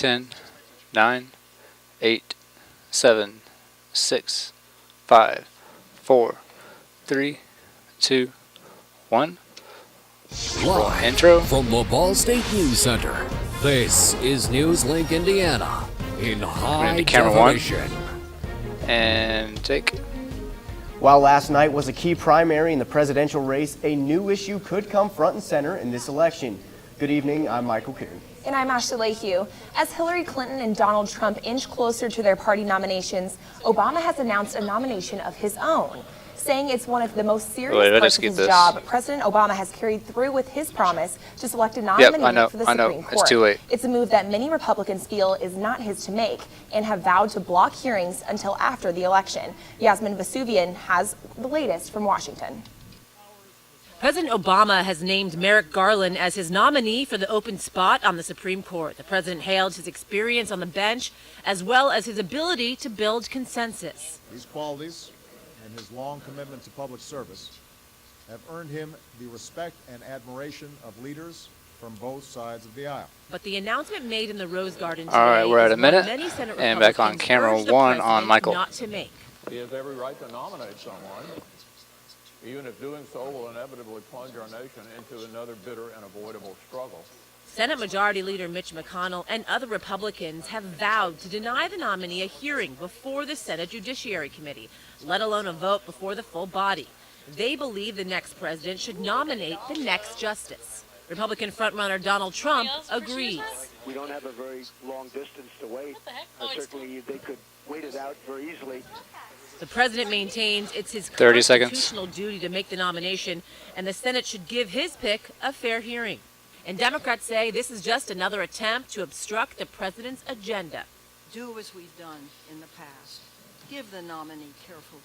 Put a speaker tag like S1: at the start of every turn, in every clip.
S1: 10, 9, 8, 7, 6, 5, 4, 3, 2, 1.
S2: Live
S1: Intro
S2: from the Ball State News Center. This is NewsLink Indiana in high definition.
S1: And take.
S3: While last night was a key primary in the presidential race, a new issue could come front and center in this election. Good evening, I'm Michael Carey.
S4: And I'm Ashley Lehue. As Hillary Clinton and Donald Trump inch closer to their party nominations, Obama has announced a nomination of his own. Saying it's one of the most serious parts of his job, President Obama has carried through with his promise to select a nominee for the Supreme Court.
S1: It's too late.
S4: It's a move that many Republicans feel is not his to make and have vowed to block hearings until after the election. Yasmin Vesuvian has the latest from Washington.
S5: President Obama has named Merrick Garland as his nominee for the open spot on the Supreme Court. The president hailed his experience on the bench as well as his ability to build consensus.
S6: These qualities and his long commitment to public service have earned him the respect and admiration of leaders from both sides of the aisle.
S5: But the announcement made in the Rose Garden today,
S1: all right, we're at a minute,
S5: many Senate
S1: and back on camera one on Michael.
S5: Not to make.
S7: He has every right to nominate someone, even if doing so will inevitably plunge our nation into another bitter and avoidable struggle.
S5: Senate Majority Leader Mitch McConnell and other Republicans have vowed to deny the nominee a hearing before the Senate Judiciary Committee, let alone a vote before the full body. They believe the next president should nominate the next justice. Republican frontrunner Donald Trump agrees.
S8: We don't have a very long distance to wait. Certainly they could wait it out very easily.
S5: The president maintains it's his
S1: 30
S5: constitutional
S1: seconds.
S5: duty to make the nomination, and the Senate should give his pick a fair hearing. And Democrats say this is just another attempt to obstruct the president's agenda.
S9: Do as we've done in the past. Give the nominee careful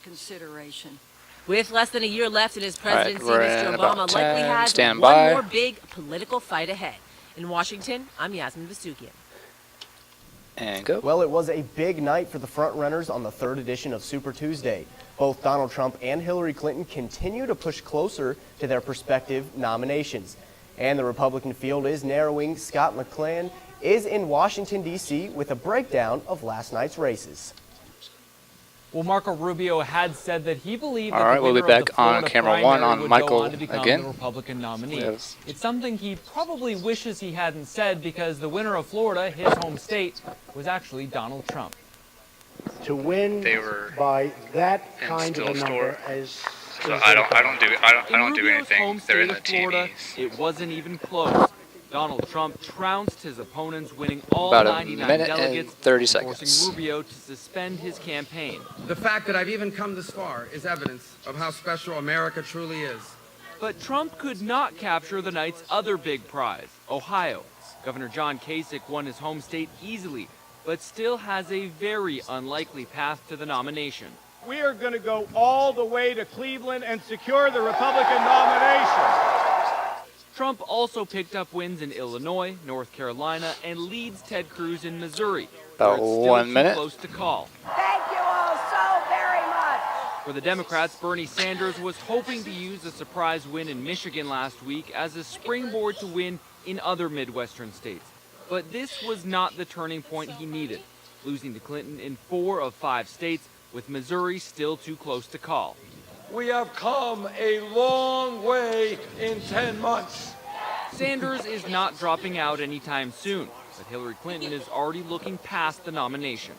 S9: consideration.
S5: With less than a year left in his presidency, Mr. Obama likely has one more big political fight ahead. In Washington, I'm Yasmin Vesuvian.
S1: And go.
S3: Well, it was a big night for the frontrunners on the third edition of Super Tuesday. Both Donald Trump and Hillary Clinton continue to push closer to their prospective nominations. And the Republican field is narrowing. Scott McClain is in Washington, D.C. with a breakdown of last night's races.
S10: Well, Marco Rubio had said that he believed
S1: that
S10: we'll
S1: be back on camera one on Michael again.
S10: The Republican nominee.
S1: Yes.
S10: It's something he probably wishes he hadn't said because the winner of Florida, his home state, was actually Donald Trump.
S11: To win by that kind of a number
S1: so I don't do anything. They're in the
S10: Florida,
S1: TVs.
S10: It wasn't even close. Donald Trump trounced his opponents, winning all
S1: About
S10: 99
S1: a minute
S10: delegates,
S1: and 30 seconds.
S10: forcing Rubio to suspend his campaign.
S12: The fact that I've even come this far is evidence of how special America truly is.
S10: But Trump could not capture the night's other big prize, Ohio. Governor John Kasich won his home state easily, but still has a very unlikely path to the nomination.
S13: We are going to go all the way to Cleveland and secure the Republican nomination.
S10: Trump also picked up wins in Illinois, North Carolina, and leads Ted Cruz in Missouri.
S1: About 1 minute.
S10: Close to call.
S9: Thank you all so very much.
S10: For the Democrats, Bernie Sanders was hoping to use a surprise win in Michigan last week as a springboard to win in other Midwestern states. But this was not the turning point he needed, losing to Clinton in 4 of 5 states, with Missouri still too close to call.
S13: We have come a long way in 10 months.
S10: Sanders is not dropping out anytime soon, but Hillary Clinton is already looking past the nomination.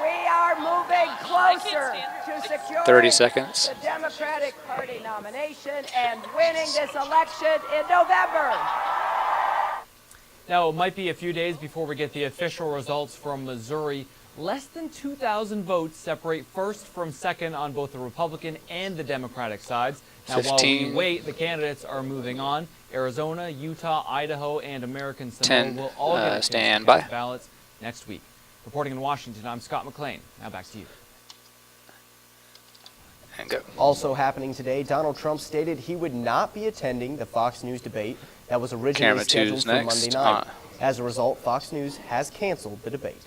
S9: We are moving closer to securing
S1: 30 seconds.
S9: the Democratic Party nomination and winning this election in November.
S10: Now, it might be a few days before we get the official results from Missouri. Less than 2,000 votes separate first from second on both the Republican and the Democratic sides. Now,
S1: 15,
S10: while we wait, the candidates are moving on. Arizona, Utah, Idaho, and American Samoa will all get a chance to cast ballots next week. Reporting in Washington, I'm Scott McClain. Now back to you.
S1: And go.
S3: Also happening today, Donald Trump stated he would not be attending the Fox News debate that was originally scheduled for Monday night. As a result, Fox News has canceled the debate.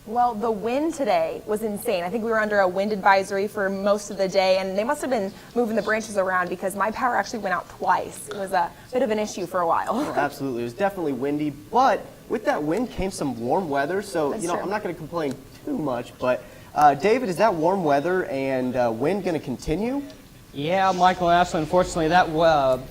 S4: Well, the wind today was insane. I think we were under a wind advisory for most of the day, and they must have been moving the branches around because my power actually went out twice. It was a bit of an issue for a while.
S3: Oh, absolutely. It was definitely windy, but with that wind came some warm weather, so
S4: That's
S3: true.
S4: true.
S3: I'm not going to complain too much, but David, is that warm weather and wind going to continue?
S14: Yeah, Michael and Ashley, unfortunately, that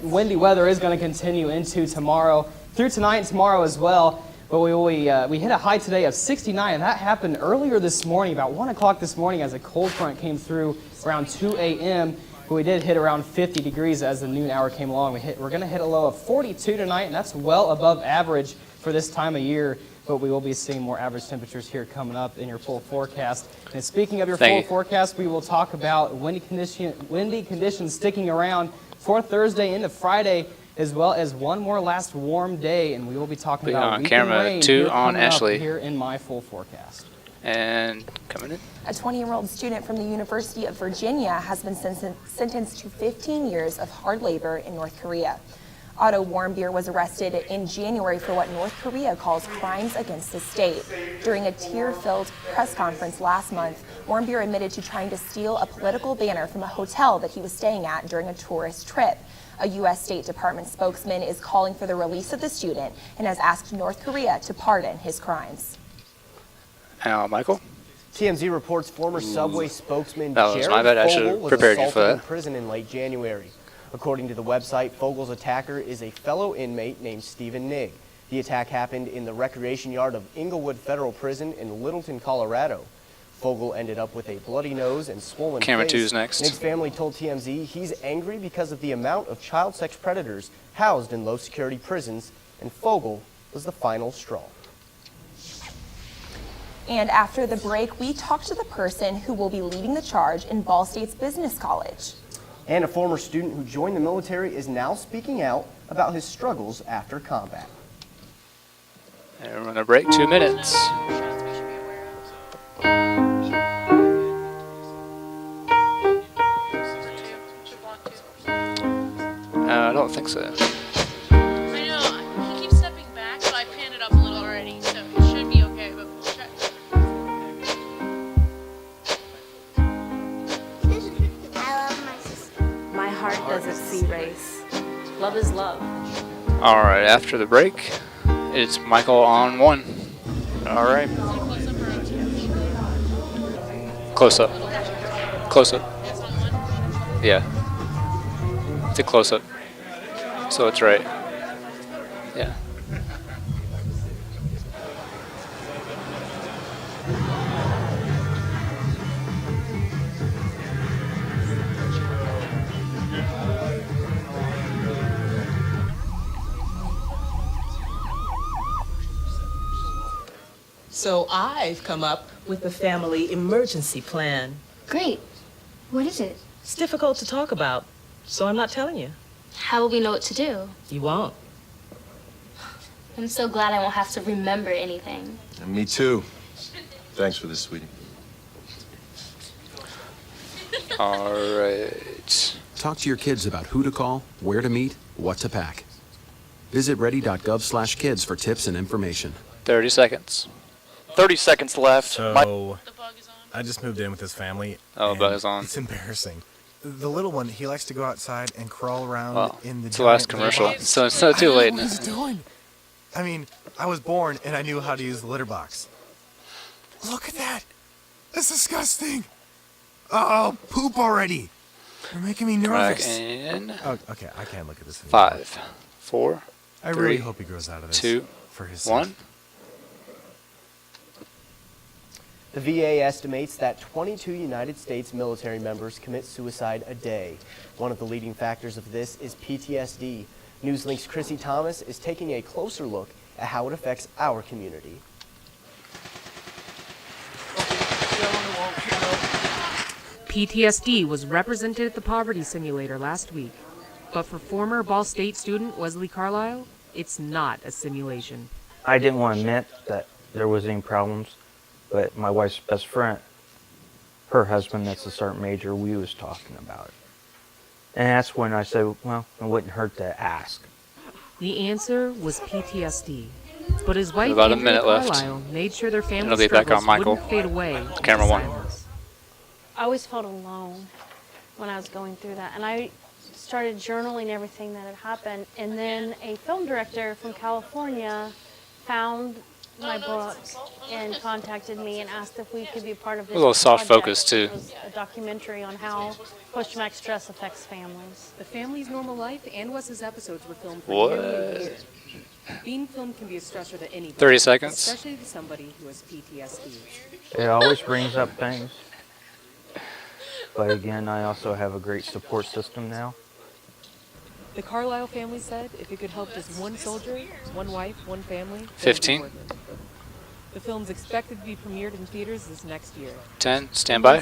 S14: windy weather is going to continue into tomorrow, through tonight and tomorrow as well. But we hit a high today of 69, and that happened earlier this morning, about 1 o'clock this morning, as a cold front came through around 2 a.m. But we did hit around 50 degrees as the noon hour came along. We're going to hit a low of 42 tonight, and that's well above average for this time of year. But we will be seeing more average temperatures here coming up in your full forecast. And speaking of your full forecast, we will talk about windy conditions sticking around for Thursday into Friday, as well as one more last warm day, and we will be talking about weekend
S1: camera
S14: rain
S1: 2
S14: here
S1: on
S14: coming up
S1: Ashley.
S14: here in my full forecast.
S1: And coming in.
S4: A 20-year-old student from the University of Virginia has been sentenced to 15 years of hard labor in North Korea. Otto Warmbier was arrested in January for what North Korea calls crimes against the state. During a tear-filled press conference last month, Warmbier admitted to trying to steal a political banner from a hotel that he was staying at during a tourist trip. A U.S. State Department spokesman is calling for the release of the student and has asked North Korea to pardon his crimes.
S1: Michael?
S3: TMZ reports former Subway spokesman
S1: That was
S3: Jared
S1: my bad. I should
S3: Fogle
S1: have
S3: was
S1: prepared you for
S3: assaulted in
S1: that.
S3: prison in late January. According to the website, Fogle's attacker is a fellow inmate named Stephen Nigg. The attack happened in the recreation yard of Inglewood Federal Prison in Littleton, Colorado. Fogle ended up with a bloody nose and swollen
S1: Camera
S3: face.
S1: 2's next.
S3: Nick's family told TMZ he's angry because of the amount of child sex predators housed in low-security prisons, and Fogle was the final straw.
S4: And after the break, we talked to the person who will be leading the charge in Ball State's Business College.
S3: And a former student who joined the military is now speaking out about his struggles after combat.
S1: And we're going to break 2 minutes. I don't think so.
S15: I know, he keeps stepping back, but I panned it up a little already, so it should be okay, but we'll check.
S16: I love my sister.
S5: My heart doesn't see race. Love is love.
S1: All right, after the break, it's Michael on 1. All right. Close up. Close up. Yeah. It's a close up. So it's right. Yeah.
S17: So I've come up with the family emergency plan.
S16: Great. What is it?
S17: It's difficult to talk about, so I'm not telling you.
S16: How will we know what to do?
S17: You won't.
S16: I'm so glad I won't have to remember anything.
S18: And me too. Thanks for this, sweetie.
S1: All right.
S19: Talk to your kids about who to call, where to meet, what to pack. Visit ready.gov/kids for tips and information.
S1: 30 seconds.
S20: 30 seconds left.
S21: So, I just moved in with his family.
S1: Oh, bug is on.
S21: It's embarrassing. The little one, he likes to go outside and crawl around
S1: Well,
S21: in the
S1: it's the last
S21: giant
S1: commercial,
S21: litter box.
S1: so it's not too late
S21: I don't know
S1: now.
S21: what he's doing. I mean, I was born and I knew how to use the litter box. Look at that. That's disgusting. Oh, poop already. You're making me nervous.
S1: Back in.
S21: Oh, okay, I can't look at this anymore.
S1: 5, 4,
S21: I really
S1: 3,
S21: hope he grows out of this
S1: 2,
S21: for his
S1: 1.
S21: sake.
S3: The VA estimates that 22 United States military members commit suicide a day. One of the leading factors of this is PTSD. Newslink's Chrissy Thomas is taking a closer look at how it affects our community.
S22: PTSD was represented at the Poverty Simulator last week. But for former Ball State student Wesley Carlisle, it's not a simulation.
S23: I didn't want to admit that there was any problems, but my wife's best friend, her husband, that's a sergeant major, we was talking about it. And that's when I said, well, it wouldn't hurt to ask.
S22: The answer was PTSD. But his wife,
S1: About a minute left.
S22: Carlisle, made sure their family
S1: It'll be back on
S22: struggles
S1: Michael.
S22: wouldn't fade away.
S1: Camera one.
S2: I always felt alone when I was going through that, and I started journaling everything that had happened, and then a film director from California found my book and contacted me and asked if we could be part of this
S1: A little soft
S2: project.
S1: focus, too.
S2: It was a documentary on how post-traumatic stress affects families.
S22: The family's normal life and Wes's episodes were filmed for
S1: What?
S22: nearly a year. Being filmed can be a stressor to anybody.
S1: 30 seconds.
S22: Especially to somebody who has PTSD.
S23: It always brings up things. But again, I also have a great support system now.
S22: The Carlisle family said if it could help just one soldier, one wife, one family,
S1: 15.
S22: The film's expected to be premiered in theaters this next year.
S1: 10. Stand by.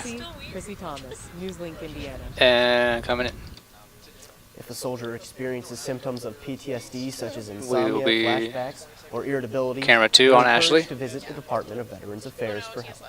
S22: Chrissy Thomas, Newslink, Indiana.
S1: And coming in.
S3: If a soldier experiences symptoms of PTSD such as insomnia,
S1: We'll be
S3: flashbacks, or irritability,
S1: camera 2
S3: they're
S1: on
S3: encouraged
S1: Ashley.
S3: to visit the Department of Veterans Affairs for help.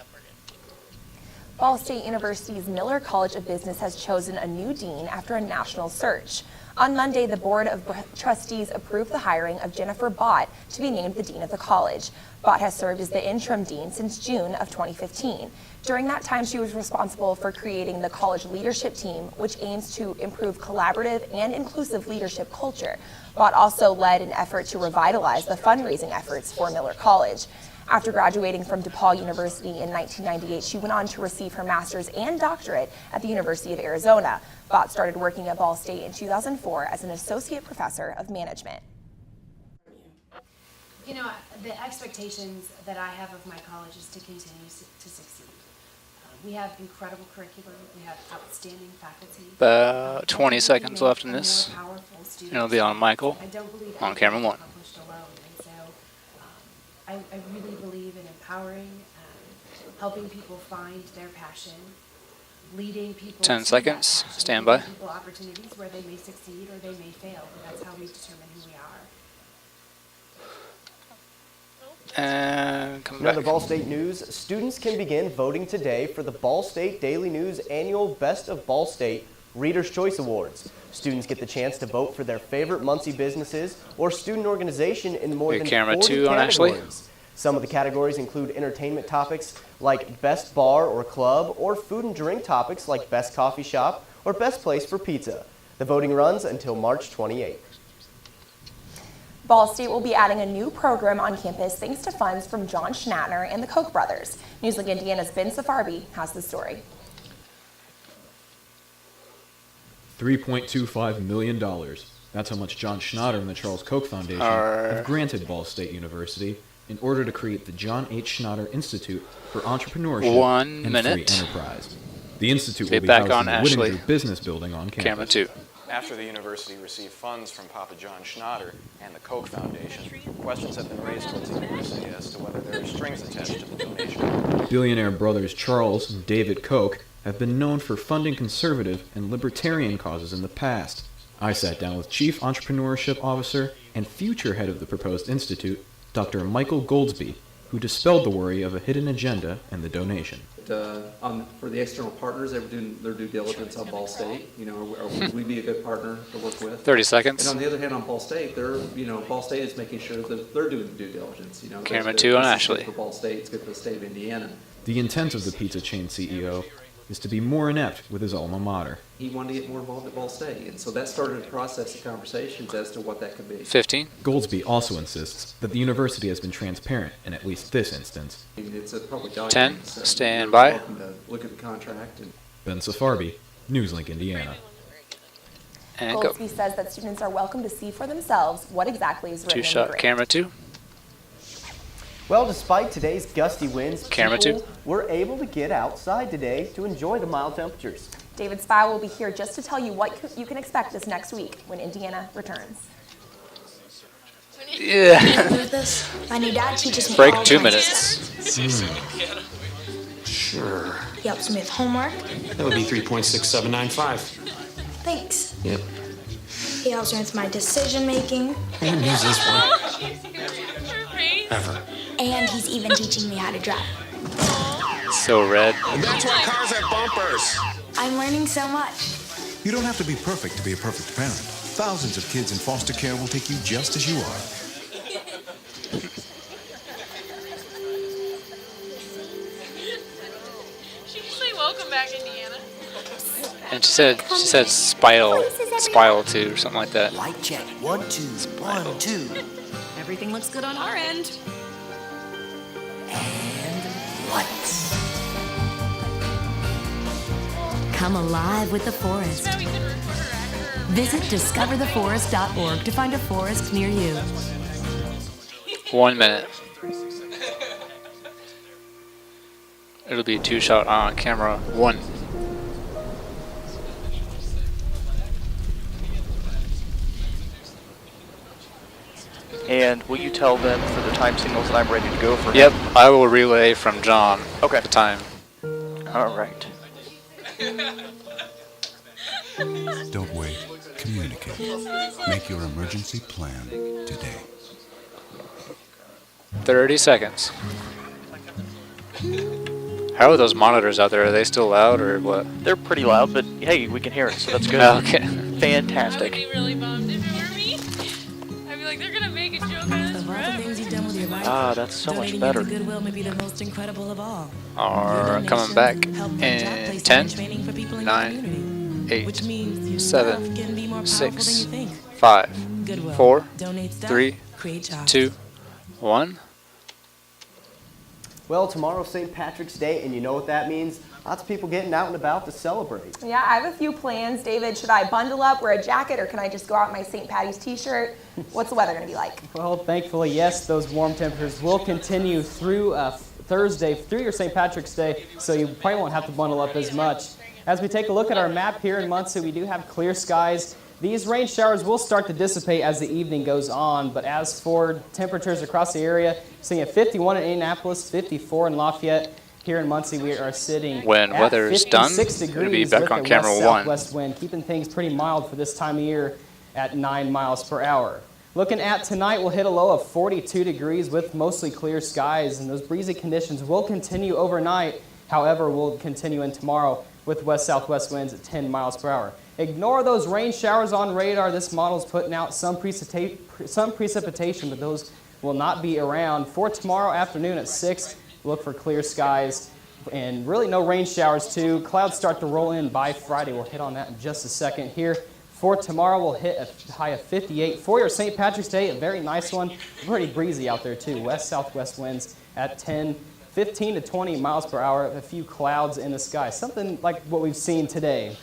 S4: Ball State University's Miller College of Business has chosen a new dean after a national search. On Monday, the Board of Trustees approved the hiring of Jennifer Bott to be named the dean of the college. Bott has served as the interim dean since June of 2015. During that time, she was responsible for creating the college leadership team, which aims to improve collaborative and inclusive leadership culture. Bott also led an effort to revitalize the fundraising efforts for Miller College. After graduating from DePaul University in 1998, she went on to receive her master's and doctorate at the University of Arizona. Bott started working at Ball State in 2004 as an associate professor of management.
S6: You know, the expectations that I have of my college is to continue to succeed. We have incredible curriculum. We have outstanding faculty.
S1: About 20 seconds left in this. And it'll be on Michael on camera 1.
S6: I really believe in empowering, helping people find their passion, leading people
S1: 10
S6: to
S1: seconds.
S6: that passion,
S1: Stand by.
S6: giving people opportunities where they may succeed or they may fail, but that's how we determine who we are.
S1: And come
S3: In
S1: back.
S3: other Ball State news, students can begin voting today for the Ball State Daily News annual Best of Ball State Reader's Choice Awards. Students get the chance to vote for their favorite Muncie businesses or student organization in more than 40 categories. Some of the categories include entertainment topics like Best Bar or Club, or food and drink topics like Best Coffee Shop or Best Place for Pizza. The voting runs until March 28th.
S4: Ball State will be adding a new program on campus thanks to funds from John Schnattner and the Koch brothers. Newslink Indiana's Ben Safarbi has the story.
S7: $3.25 million. That's how much John Schnatter and the Charles Koch Foundation have granted Ball State University in order to create the John H. Schnatter Institute for Entrepreneurship
S1: 1
S7: and
S1: minute.
S7: Free Enterprise. The institute
S1: Be
S7: will be
S1: back
S7: housed
S1: on
S7: in the
S1: Ashley.
S7: Whittinger Business Building on campus.
S1: Camera 2.
S24: After the university received funds from Papa John Schnatter and the Koch Foundation, questions have been raised towards the university as to whether there are strings attached to the donation.
S7: Billionaire brothers Charles and David Koch have been known for funding conservative and libertarian causes in the past. I sat down with Chief Entrepreneurship Officer and future head of the proposed institute, Dr. Michael Goldsby, who dispelled the worry of a hidden agenda and the donation.
S25: For the external partners, they were doing their due diligence on Ball State. You know, would we be a good partner to work with?
S1: 30 seconds.
S25: And on the other hand, on Ball State, Ball State is making sure that they're doing the due diligence. You know,
S1: Camera 2 on
S25: this is
S1: Ashley.
S25: good for Ball State, it's good for the state of Indiana.
S7: The intent of the pizza chain CEO is to be more inept with his alma mater.
S25: He wanted to get more involved at Ball State, and so that started a process of conversations as to what that could be.
S1: 15.
S7: Goldsby also insists that the university has been transparent in at least this instance.
S25: It's a public document.
S1: 10.
S25: So
S1: Stand
S25: you're
S1: by.
S25: welcome to look at the contract. And
S7: Ben Safarbi, Newslink, Indiana.
S1: And go.
S4: Goldsby says that students are welcome to see for themselves what exactly is written in the
S1: Two-shot.
S4: grant.
S1: Camera 2.
S3: Well, despite today's gusty winds,
S1: Camera
S3: people
S1: 2.
S3: were able to get outside today to enjoy the mild temperatures.
S4: David Spy will be here just to tell you what you can expect this next week when Indiana returns.
S1: Yeah.
S26: My new dad teaches me
S1: Break
S26: all
S1: 2
S26: kinds
S1: minutes.
S26: of stuff.
S27: Sure.
S26: He helps me with homework.
S27: That would be 3.6795.
S26: Thanks.
S27: Yep.
S26: He helps me with my decision making.
S27: I didn't use this one. Ever.
S26: And he's even teaching me how to drive.
S1: So red.
S27: And that's why cars have bumpers.
S26: I'm learning so much.
S28: You don't have to be perfect to be a perfect parent. Thousands of kids in foster care will take you just as you are.
S1: And she said spiral 2 or something like that.
S8: Light check. 1, 2, 1, 2.
S5: Everything looks good on our end.
S8: And lights.
S9: Come alive with the forest. Visit discovertheforest.org to find a forest near you.
S1: 1 minute. It'll be 2-shot on camera 1.
S20: And will you tell them for the time signals that I'm ready to go for?
S1: Yep, I will relay from John.
S20: Okay.
S1: The time.
S20: All right.
S28: Don't wait. Communicate. Make your emergency plan today.
S1: 30 seconds. How are those monitors out there? Are they still loud or what?
S20: They're pretty loud, but hey, we can hear it, so that's good.
S1: Okay.
S20: Fantastic.
S27: I would be really bummed if it were me. I'd be like, they're gonna make a joke out of this forever.
S20: Ah, that's so much better.
S27: Goodwill may be the most incredible of all.
S1: Are coming back in 10, 9, 8, 7, 6, 5, 4, 3, 2, 1.
S3: Well, tomorrow's St. Patrick's Day, and you know what that means. Lots of people getting out and about to celebrate.
S4: Yeah, I have a few plans. David, should I bundle up, wear a jacket, or can I just go out in my St. Patty's t-shirt? What's the weather going to be like?
S10: Well, thankfully, yes, those warm temperatures will continue through Thursday, through your St. Patrick's Day, so you probably won't have to bundle up as much. As we take a look at our map here in Muncie, we do have clear skies. These rain showers will start to dissipate as the evening goes on, but as for temperatures across the area, seeing at 51 in Indianapolis, 54 in Lafayette. Here in Muncie, we are sitting
S1: when
S10: at
S1: weather is done,
S10: 56
S1: it'll be
S10: degrees
S1: back
S10: with
S1: on
S10: a
S1: camera 1.
S10: west-southwest wind, keeping things pretty mild for this time of year at 9 miles per hour. Looking at tonight, we'll hit a low of 42 degrees with mostly clear skies, and those breezy conditions will continue overnight. However, will continue in tomorrow with west-southwest winds at 10 miles per hour. Ignore those rain showers on radar. This model's putting out some precipitation, but those will not be around. For tomorrow afternoon at 6, look for clear skies and really no rain showers too. Clouds start to roll in by Friday. We'll hit on that in just a second here. For tomorrow, we'll hit a high of 58. For your St. Patrick's Day, a very nice one. Pretty breezy out there too. West-southwest winds at 15 to 20 miles per hour. A few clouds in the sky. Something like what we've seen today.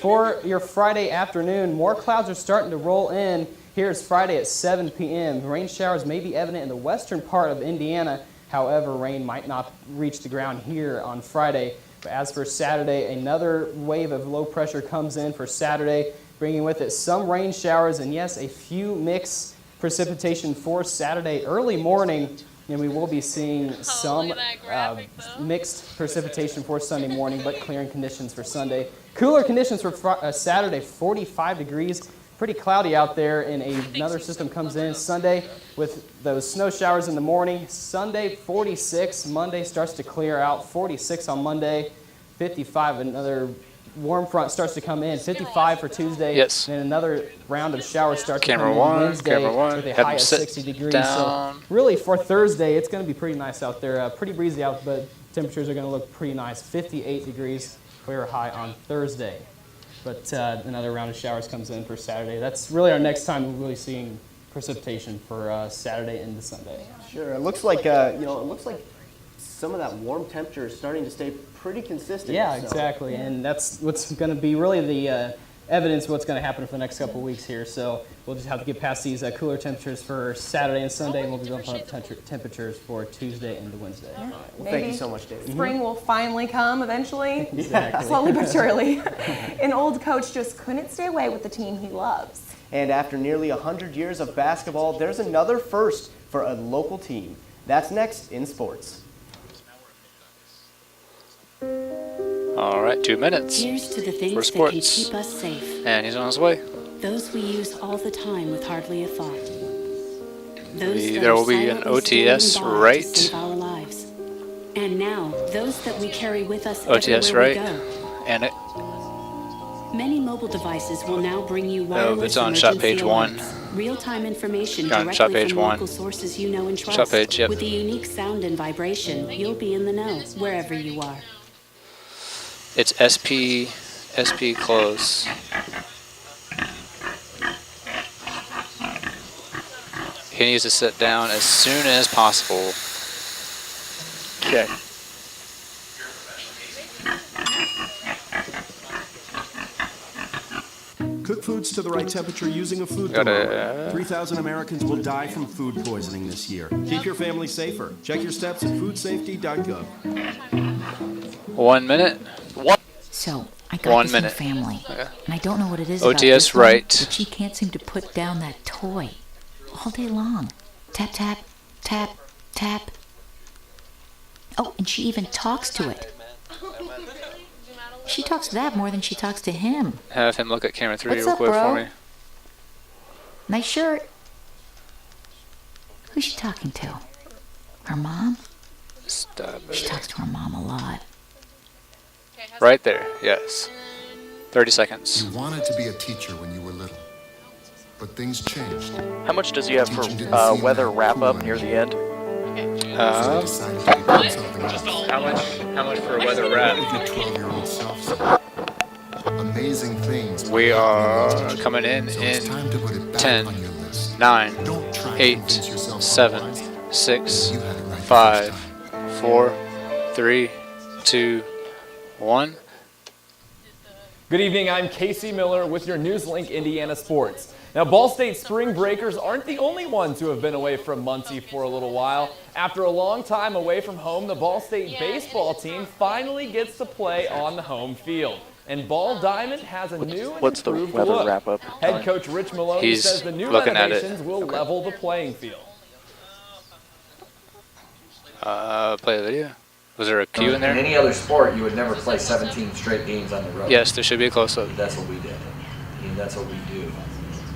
S10: For your Friday afternoon, more clouds are starting to roll in. Here's Friday at 7 p.m. Rain showers may be evident in the western part of Indiana. However, rain might not reach the ground here on Friday. But as for Saturday, another wave of low pressure comes in for Saturday, bringing with it some rain showers and, yes, a few mixed precipitation for Saturday early morning. And we will be seeing some mixed precipitation for Sunday morning, but clearing conditions for Sunday. Cooler conditions for Saturday, 45 degrees. Pretty cloudy out there, and another system comes in Sunday with those snow showers in the morning. Sunday, 46. Monday starts to clear out. 46 on Monday, 55. Another warm front starts to come in. 55 for Tuesday.
S1: Yes.
S10: And another round of showers starts to come
S1: Camera
S10: in
S1: 1,
S10: Wednesday
S1: camera 1.
S10: with a
S1: Have
S10: high
S1: them
S10: of
S1: sit
S10: 60 degrees.
S1: down.
S10: So really for Thursday, it's going to be pretty nice out there. Pretty breezy out, but temperatures are going to look pretty nice. 58 degrees, clear high on Thursday. But another round of showers comes in for Saturday. That's really our next time we're really seeing precipitation for Saturday into Sunday.
S3: Sure. It looks like it looks like some of that warm temperature is starting to stay pretty consistent.
S10: Yeah,
S3: so.
S10: exactly. And that's what's going to be really the evidence of what's going to happen for the next couple of weeks here. So we'll just have to get past these cooler temperatures for Saturday and Sunday, and we'll be bumping up temperatures for Tuesday into Wednesday.
S4: Yeah.
S3: Well, thank you so much, David.
S4: Spring will finally come eventually.
S3: Exactly.
S4: Slowly but surely. An old coach just couldn't stay away with the team he loves.
S3: And after nearly 100 years of basketball, there's another first for a local team. That's next in sports.
S1: All right, 2 minutes.
S11: Here's to the things
S1: for
S11: that can
S1: sports.
S11: keep us safe.
S1: And he's on his way.
S11: Those we use all the time with hardly a thought. Those
S1: There will be an OTS right.
S11: to save our lives. And now, those that we carry with us
S1: OTS
S11: everywhere
S1: right.
S11: we go.
S1: And it.
S11: Many mobile devices will now bring you wireless
S1: Oh, it's on shot page
S11: emergency
S1: 1.
S11: alerts, real-time information
S1: On
S11: directly
S1: shot page
S11: from
S1: 1.
S11: local sources you know and trust.
S1: Shot page, yep.
S11: With the unique sound and vibration, you'll be in the know wherever you are.
S1: It's SP SP close. He needs to sit down as soon as possible.
S20: Okay.
S12: Cook foods to the right temperature using a food
S1: Got
S12: thermometer.
S1: it.
S12: 3,000 Americans will die from food poisoning this year. Keep your family safer. Check your steps at foodsafety.gov.
S1: 1 minute.
S20: What?
S13: So, I got
S1: 1
S13: this
S1: minute.
S13: new family,
S1: Okay.
S13: and I don't know what it is
S1: OTS
S13: about this one,
S1: right.
S13: but she can't seem to put down that toy all day long. Tap, tap, tap, tap. Oh, and she even talks to it. She talks to that more than she talks to him.
S1: Have him look at camera 3
S13: What's
S1: real
S13: up,
S1: quick
S13: bro?
S1: for me.
S13: Nice shirt. Who's she talking to? Her mom?
S1: Stop
S13: She
S1: it.
S13: talks to her mom a lot.
S1: Right there, yes. 30 seconds.
S28: You wanted to be a teacher when you were little, but things changed.
S20: How much does he have for weather wrap-up near the end?
S1: How much for a weather wrap?
S28: Amazing things.
S1: We are coming in 10, 9, 8, 7, 6, 5, 4, 3, 2, 1.
S14: Good evening, I'm Casey Miller with your NewsLink Indiana Sports. Now, Ball State spring breakers aren't the only ones who have been away from Muncie for a little while. After a long time away from home, the Ball State baseball team finally gets to play on the home field. And Ball Diamond has a new and
S20: What's the
S14: improved
S20: weather
S14: look.
S20: wrap-up
S14: Head
S20: time?
S14: coach Rich Maloney
S1: He's
S14: says the new
S1: looking at it.
S14: renovations will level the playing field.
S1: Play the video. Was there a cue in there?
S15: In any other sport, you would never play 17 straight games on the road.
S1: Yes, there should be a close-up.
S15: That's what we did. And that's what we do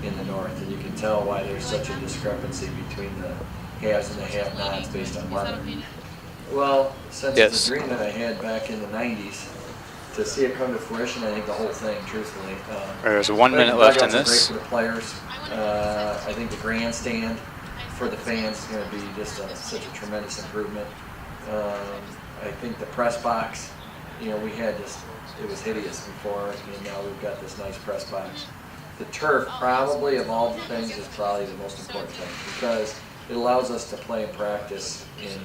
S15: in the North. And you can tell why there's such a discrepancy between the haves and the have-nots based on weather. Well, since it's a dream that I had back in the 90s, to see it come to fruition, I think the whole thing, truthfully.
S1: There's 1 minute left in this.
S15: Great for the players. I think the grandstand for the fans is going to be just such a tremendous improvement. I think the press box, we had this, it was hideous before, and now we've got this nice press box. The turf, probably of all the things, is probably the most important thing because it allows us to play and practice in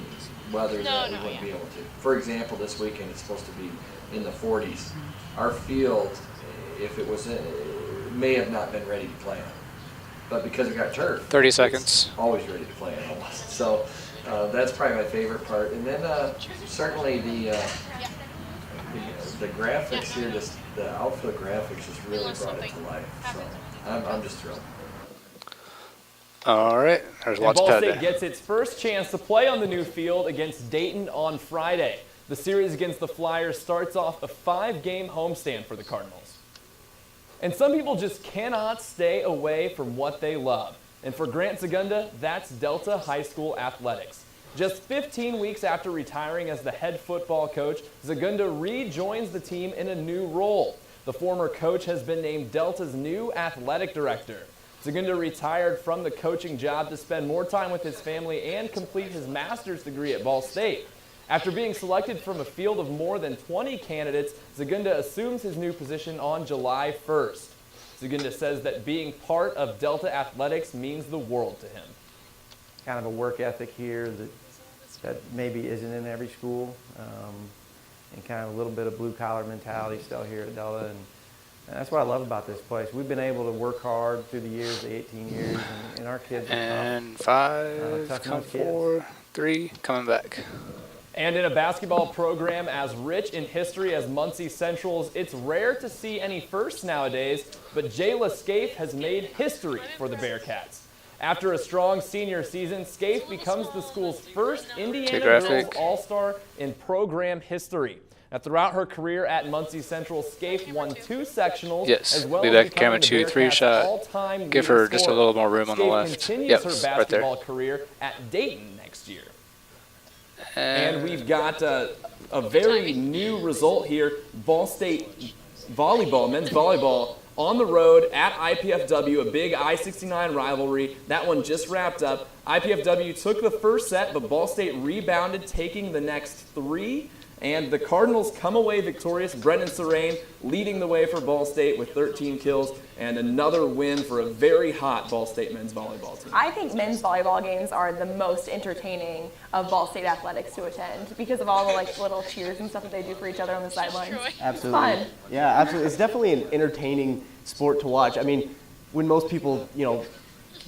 S15: weather that we wouldn't be able to. For example, this weekend it's supposed to be in the 40s. Our field, if it was may have not been ready to play on, but because we got turf,
S1: 30 seconds.
S15: It's always ready to play on almost. So that's probably my favorite part. And then certainly the graphics here, the outfield graphics just really brought it to life. So I'm just thrilled.
S1: All right, there's
S14: And
S1: lots of
S14: Ball
S1: pad
S14: State
S1: there.
S14: gets its first chance to play on the new field against Dayton on Friday. The series against the Flyers starts off a 5-game homestand for the Cardinals. And some people just cannot stay away from what they love. And for Grant Zagunda, that's Delta High School athletics. Just 15 weeks after retiring as the head football coach, Zagunda rejoins the team in a new role. The former coach has been named Delta's new athletic director. Zagunda retired from the coaching job to spend more time with his family and complete his master's degree at Ball State. After being selected from a field of more than 20 candidates, Zagunda assumes his new position on July 1st. Zagunda says that being part of Delta Athletics means the world to him.
S16: Kind of a work ethic here that maybe isn't in every school, and kind of a little bit of blue-collar mentality still here at Delta, and that's what I love about this place. We've been able to work hard through the years, the 18 years, and our kids are
S1: And
S16: tough.
S1: 5,
S16: Tough
S1: come
S16: enough kids.
S1: 4, 3, coming back.
S14: And in a basketball program as rich in history as Muncie Central's, it's rare to see any firsts nowadays, but Jayla Scaife has made history for the Bearcats. After a strong senior season, Scaife becomes the school's first Indiana Girls All-Star in program history. Now, throughout her career at Muncie Central, Scaife won 2 sectionals,
S1: Yes,
S14: as well
S1: be
S14: as
S1: back
S14: becoming
S1: camera
S14: the
S1: 2, 3
S14: Bearcats'
S1: shot.
S14: all-time
S1: Give her
S14: leading
S1: just a
S14: scorer.
S1: little more room on the
S14: Scaife
S1: left.
S14: continues
S1: Yep,
S14: her
S1: right there.
S14: basketball career at Dayton next year. And we've got a very new result here. Ball State volleyball, men's volleyball, on the road at IPFW, a big I-69 rivalry. That one just wrapped up. IPFW took the first set, but Ball State rebounded, taking the next 3. And the Cardinals come away victorious. Brendan Serrain leading the way for Ball State with 13 kills and another win for a very hot Ball State men's volleyball team.
S4: I think men's volleyball games are the most entertaining of Ball State athletics to attend because of all the little cheers and stuff that they do for each other on the sidelines.
S3: Absolutely.
S4: It's fun.
S3: Yeah, absolutely. It's definitely an entertaining sport to watch. I mean, when most people,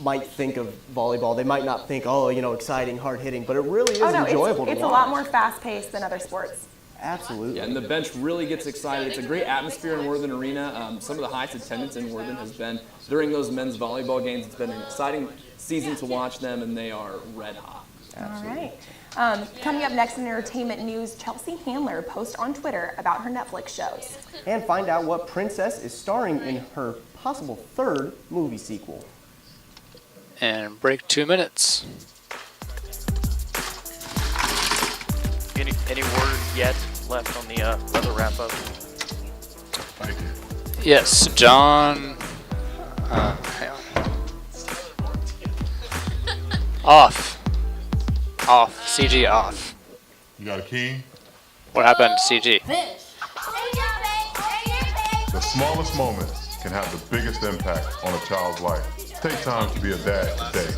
S3: might think of volleyball, they might not think, exciting, hard hitting, but it really is enjoyable to watch.
S4: It's a lot more fast paced than other sports.
S3: Absolutely.
S14: Yeah, and the bench really gets excited. It's a great atmosphere in Worthen Arena. Some of the highest attendance in Worthen has been during those men's volleyball games. It's been an exciting season to watch them, and they are red hot.
S3: Absolutely.
S4: All right. Coming up next in entertainment news, Chelsea Handler posts on Twitter about her Netflix shows.
S3: And find out what princess is starring in her possible third movie sequel.
S1: And break 2 minutes.
S20: Any word yet left on the weather wrap-up?
S1: Yes, John. Hang on. Off. CG off.
S28: You got a key?
S1: What happened to CG?
S28: The smallest moments can have the biggest impact on a child's life. Take time to be a dad today.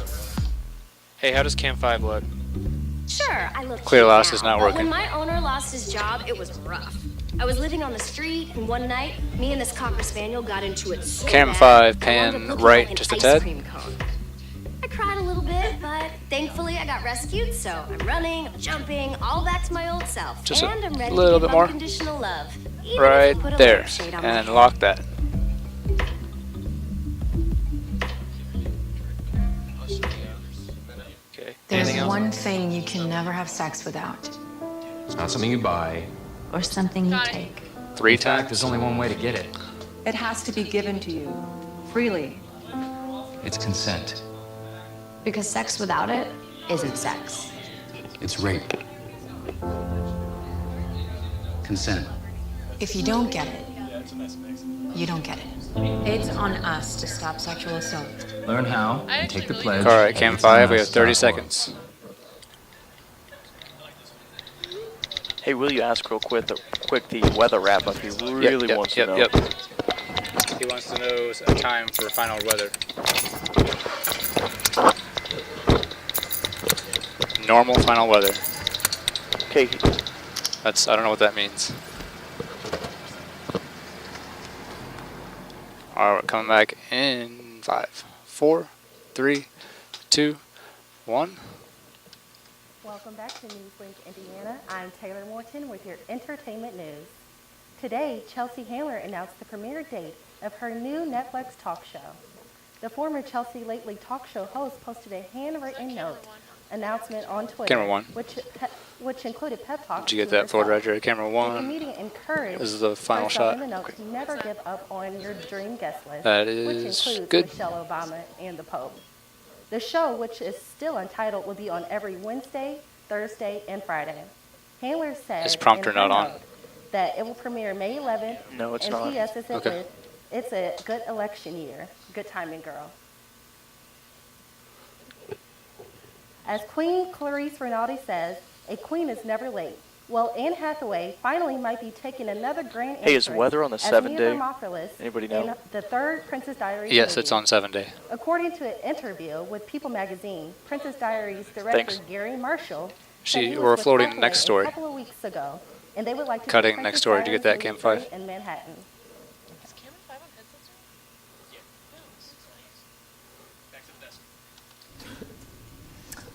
S1: Hey, how does Cam 5 look?
S2: Sure, I look
S1: Clear
S2: cute
S1: loss
S2: now,
S1: is not
S2: but
S1: working.
S2: when my owner lost his job, it was rough. I was living on the street, and one night, me and this Cocker Spaniel got into it so
S1: Cam
S2: bad,
S1: 5
S2: I wound up
S1: pan
S2: looking
S1: right
S2: like an
S1: just a
S2: ice
S1: tad.
S2: cream cone. I cried a little bit, but thankfully I got rescued, so I'm running, I'm jumping, all back to my old self.
S1: Just
S2: and I'm
S1: a
S2: ready
S1: little
S2: to
S1: bit
S2: give
S1: more.
S2: unconditional love. Even
S1: Right
S2: if you put a
S1: there.
S2: lampshade on my
S1: And
S2: head.
S1: lock that. Okay.
S6: There's
S1: Anything else?
S6: one thing you can never have sex without.
S17: It's not something you buy.
S6: Or something you take.
S1: 3 times.
S17: There's only one way to get it.
S6: It has to be given to you. Freely.
S17: It's consent.
S6: Because sex without it isn't sex.
S17: It's rape. Consent.
S6: If you don't get it, you don't get it. It's on us to stop sexual assault.
S17: Learn how, and take the pledge.
S1: All right, Cam 5, we have 30 seconds.
S20: Hey, will you ask real quick the weather wrap-up? He really wants to know.
S1: He wants to know a time for final weather. Normal final weather.
S20: Okay.
S1: I don't know what that means. All right, we're coming back in 5, 4, 3, 2, 1.
S18: Welcome back to Newslink, Indiana. I'm Taylor Morton with your entertainment news. Today, Chelsea Handler announced the premiere date of her new Netflix talk show. The former Chelsea Lately talk show host posted a handwritten note announcement on Twitter,
S1: Camera 1.
S18: which included pep talks.
S1: Did you get
S18: to
S1: that forward
S18: herself.
S1: right there? Camera
S18: The
S1: 1.
S18: comedian encouraged
S1: This is the final
S18: herself
S1: shot.
S18: in the note to never give up on your dream guest list,
S1: That
S18: which
S1: is
S18: includes
S1: good.
S18: Michelle Obama and the Pope. The show, which is still untitled, will be on every Wednesday, Thursday, and Friday. Handler said
S1: Is prompter
S18: in her
S1: not on?
S18: note that it will premiere May 11th.
S20: No, it's
S18: and
S20: not.
S18: P.S. It's,
S1: Okay.
S18: it's a good election year. Good timing, girl. As Queen Clarice Rinaldi says, a queen is never late. Well, Anne Hathaway finally might be taking another grand
S20: Hey, is
S18: entrance
S20: weather on the
S18: as
S20: 7
S18: Mia
S20: day?
S18: Thermopolis
S20: Anybody
S18: in
S20: know?
S18: the third Princess Diaries
S1: Yes,
S18: movie.
S1: it's on 7 day.
S18: According to an interview with People magazine, Princess Diaries director
S1: Thanks.
S18: Gary Marshall said he was
S1: We're
S18: with
S1: floating the
S18: Hathaway
S1: next story.
S18: a couple of weeks ago, and they would like to
S1: Cutting
S18: see
S1: next
S18: Princess
S1: story. Did you get that,
S18: Diaries
S1: Cam
S18: released
S1: 5?
S18: in Manhattan.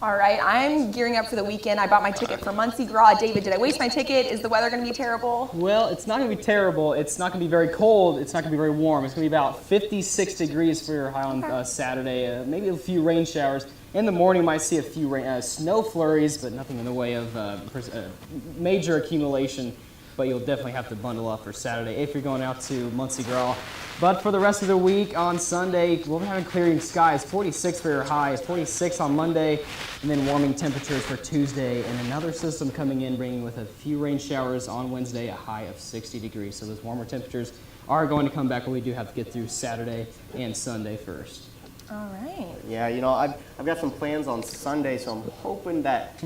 S4: All right, I'm gearing up for the weekend. I bought my ticket for Muncie Gras. David, did I waste my ticket? Is the weather going to be terrible?
S10: Well, it's not going to be terrible. It's not going to be very cold. It's not going to be very warm. It's going to be about 56 degrees for your high on Saturday. Maybe a few rain showers. In the morning, you might see a few snow flurries, but nothing in the way of major accumulation. But you'll definitely have to bundle up for Saturday if you're going out to Muncie Gras. But for the rest of the week, on Sunday, we'll be having clearing skies. 46 for your high, 46 on Monday, and then warming temperatures for Tuesday. And another system coming in, bringing with a few rain showers on Wednesday, a high of 60 degrees. So those warmer temperatures are going to come back, but we do have to get through Saturday and Sunday first.
S4: All right.
S3: Yeah, I've got some plans on Sunday, so I'm hoping that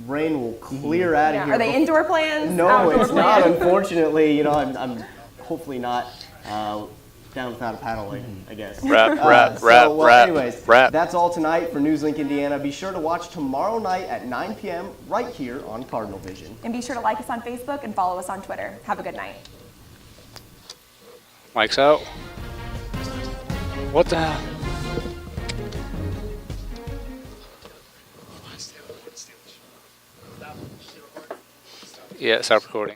S3: rain will clear out of here.
S4: Are they indoor plans?
S3: No,
S4: outdoor
S3: it's not.
S4: plans?
S3: Unfortunately, you know, I'm hopefully not down without a paddling, I guess.
S1: Anyways,
S3: that's all tonight for NewsLink Indiana. Be sure to watch tomorrow night at 9 p.m. right here on Cardinal Vision.
S4: And be sure to like us on Facebook and follow us on Twitter. Have a good night.
S1: Mike's out. What the hell? Yeah, stop recording.